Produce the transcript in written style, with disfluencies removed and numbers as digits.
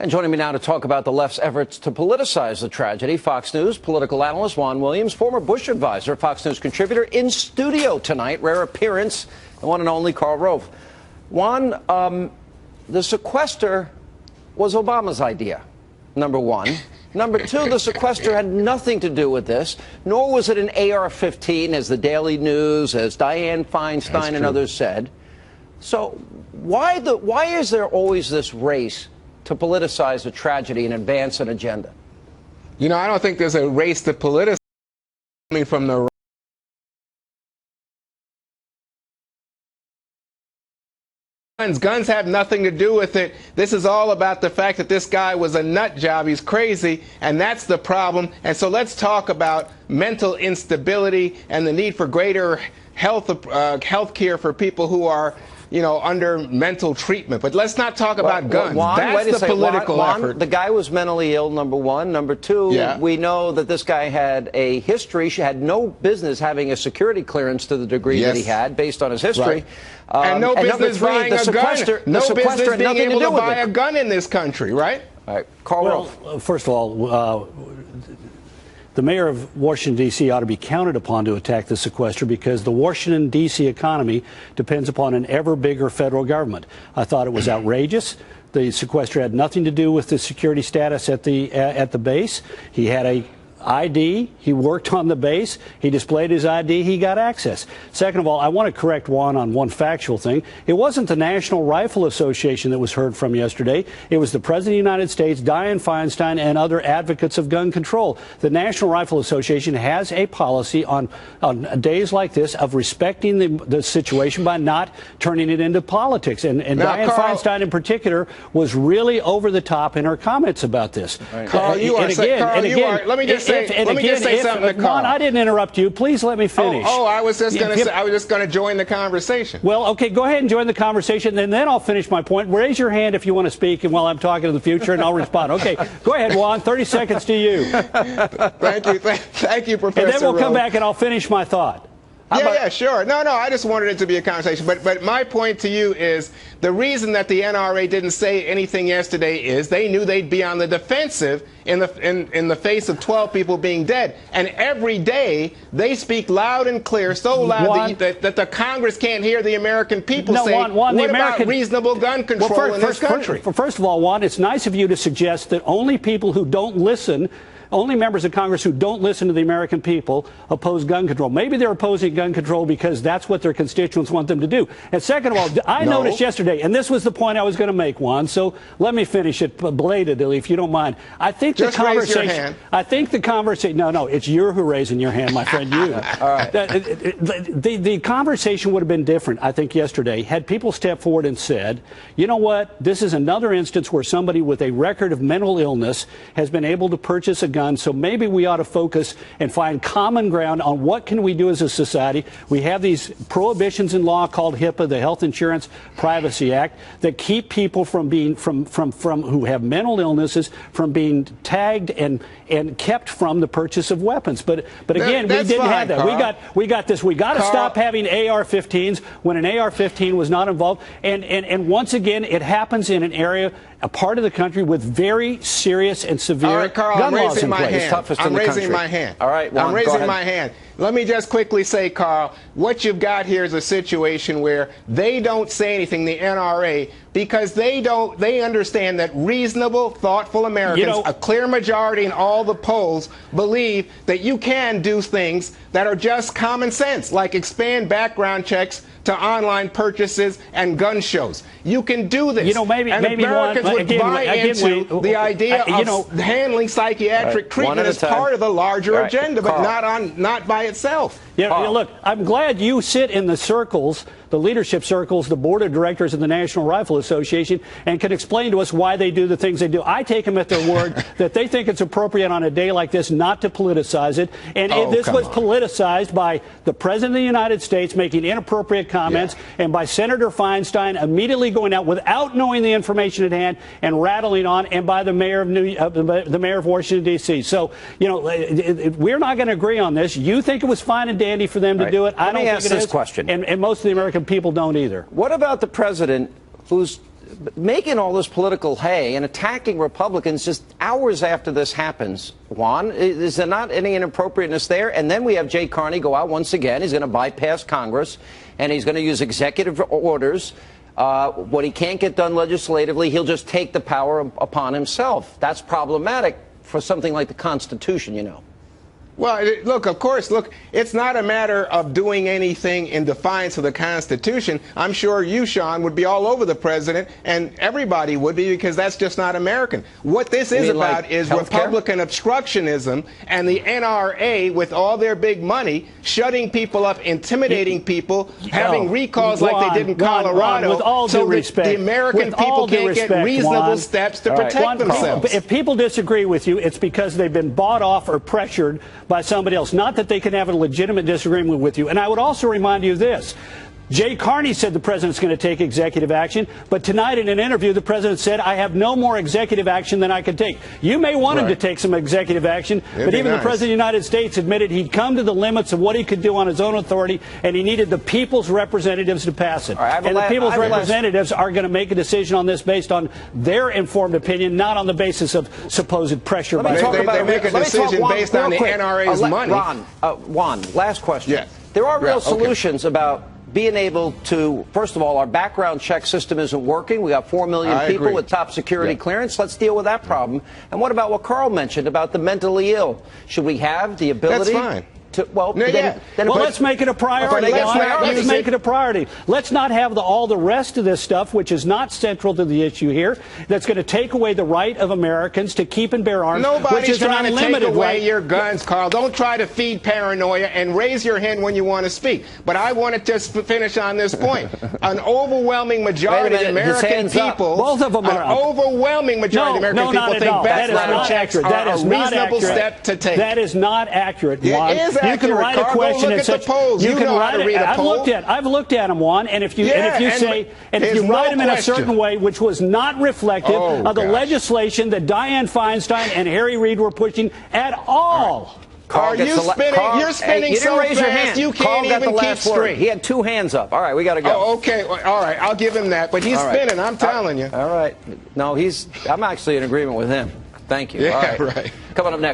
And joining me now to talk about the left's efforts to politicize the tragedy, Fox News political analyst Juan Williams, former Bush advisor, Fox News contributor, in studio tonight. Rare appearance, the one and only Karl Rove. Juan, the sequester was Obama's idea, number one. Number two, the sequester had nothing to do with this, nor was it an AR-15, as the Daily News, as Dianne Feinstein and others said. So why is there always this race to politicize a tragedy and advance an agenda? You know, I don't think there's a race to politicize coming from the Guns have nothing to do with it. This is all about the fact that this guy was a nut job. He's crazy, and that's the problem. And so let's talk about mental instability and the need for greater health care for people who are, you know, under mental treatment. But let's not talk about guns. That's the political effort. The guy was mentally ill, number one. Number two, we know that this guy had a history. She had no business having a security clearance to the degree that he had, based on his history. And no business buying a gun. No business being able to buy a gun in this country, right? All right, Karl Rove. First of all, the mayor of Washington, D.C. ought to be counted upon to attack the sequester, because the Washington, D.C. economy depends upon an ever bigger federal government. I thought it was outrageous. The sequester had nothing to do with the security status at the base. He had a ID. He worked on the base. He displayed his ID. He got access. Second of all, I want to correct Juan on one factual thing. It wasn't the National Rifle Association that was heard from yesterday. It was the President of the United States, Dianne Feinstein, and other advocates of gun control. The National Rifle Association has a policy on days like this of respecting the situation by not turning it into politics. And Dianne Feinstein in particular was really over the top in her comments about this. Right. Karl, let me just say something to Karl. Juan, I didn't interrupt you. Please let me finish. I was just going to say, I was just going to join the conversation. Well, okay, go ahead and join the conversation, and then I'll finish my point. Raise your hand if you want to speak, and while I'm talking in the future, and I'll respond. Okay, go ahead, Juan. 30 seconds to you. Thank you, Professor. And then we'll come back, and I'll finish my thought. Yeah, sure. No, I just wanted it to be a conversation. But my point to you is the reason that the NRA didn't say anything yesterday is they knew they'd be on the defensive in the face of 12 people being dead. And every day they speak loud and clear, so loud that the Congress can't hear the American people say, what about reasonable gun control in this country? First of all, Juan, it's nice of you to suggest that only people who don't listen, only members of Congress who don't listen to the American people oppose gun control. Maybe they're opposing gun control because that's what their constituents want them to do. And second of all, I noticed yesterday, and this was the point I was going to make, Juan, so let me finish it belatedly, if you don't mind. I think the conversation. I think the conversation. No, it's you who raising your hand, my friend. You. All right. The conversation would have been different, I think, yesterday, had people stepped forward and said, you know what, this is another instance where somebody with a record of mental illness has been able to purchase a gun. So maybe we ought to focus and find common ground on what can we do as a society. We have these prohibitions in law called HIPAA, the Health Insurance Privacy Act, that keep people from being from who have mental illnesses from being tagged and kept from the purchase of weapons. But again, we didn't have that. Karl. We got this. We got to stop having AR-15s when an AR-15 was not involved. And once again, it happens in an area, a part of the country with very serious and severe gun laws in place. I'm raising my hand. All right, Juan, I'm raising my hand. Let me just quickly say, Karl, what you've got here is a situation where they don't say anything, the NRA, because they understand that reasonable, thoughtful Americans, a clear majority in all the polls, believe that you can do things that are just common sense, like expand background checks to online purchases and gun shows. You can do this. Maybe Americans would buy into the idea of handling psychiatric treatment as part of the larger agenda, but not by itself. Look, I'm glad you sit in the circles, the leadership circles, the board of directors of the National Rifle Association, and can explain to us why they do the things they do. I take them at their word that they think it's appropriate on a day like this not to politicize it. And this was politicized by the President of the United States making inappropriate comments, and by Senator Feinstein immediately going out without knowing the information at hand and rattling on, and by the mayor of Washington, D.C. So, we're not going to agree on this. You think it was fine and dandy for them to do it. I don't think it is. Let me ask this question. And most of the American people don't either. What about the president who's making all this political hay and attacking Republicans just hours after this happens. Juan, is there not any inappropriateness there? And then we have Jay Carney go out once again. He's going to bypass Congress, and he's going to use executive orders. What he can't get done legislatively, he'll just take the power upon himself. That's problematic for something like the Constitution, you know. Well, look, of course, look, it's not a matter of doing anything in defiance of the Constitution. I'm sure you, Sean, would be all over the president, and everybody would be, because that's just not American. What this is about is Republican obstructionism and the NRA, with all their big money, shutting people up, intimidating people, having recalls like they did in Colorado, with all due respect, the American people can't get reasonable steps to protect themselves. If people disagree with you, it's because they've been bought off or pressured by somebody else, not that they can have a legitimate disagreement with you. And I would also remind you this. Jay Carney said the president's going to take executive action, but tonight in an interview, the president said, I have no more executive action than I can take. You may want him to take some executive action, but even the president of the United States admitted he'd come to the limits of what he could do on his own authority, and he needed the people's representatives to pass it. And the people's representatives are going to make a decision on this based on their informed opinion, not on the basis of supposed pressure. They make a decision based on the NRA's money. Juan, last question. Yeah. There are real solutions about being able to, first of all, our background check system isn't working. We got 4 million people with top security clearance. Let's deal with that problem. And what about what Carl mentioned about the mentally ill? Should we have the ability? That's fine. Let's make it a priority. Let's make it a priority. Let's not have all the rest of this stuff, which is not central to the issue here, that's going to take away the right of Americans to keep and bear arms. Nobody's trying to take away your guns, Carl. Don't try to feed paranoia, and raise your hand when you want to speak. But I want to just finish on this point. An overwhelming majority of American people, both of them are an overwhelming majority of American people think background checks are a reasonable step to take. That is not accurate, Juan. It is accurate, you can write a question and such. You know how to read a poll. I've looked at them, Juan, and if you write them in a certain way, which was not reflective of the legislation that Dianne Feinstein and Harry Reid were pushing at all. Are you spinning? You're spinning so fast you can't even keep straight. He had two hands up. All right, we got to go. Oh, okay. All right, I'll give him that. But he's spinning. I'm telling you. All right. No, I'm actually in agreement with him. Thank you. Yeah, all right. Coming up next.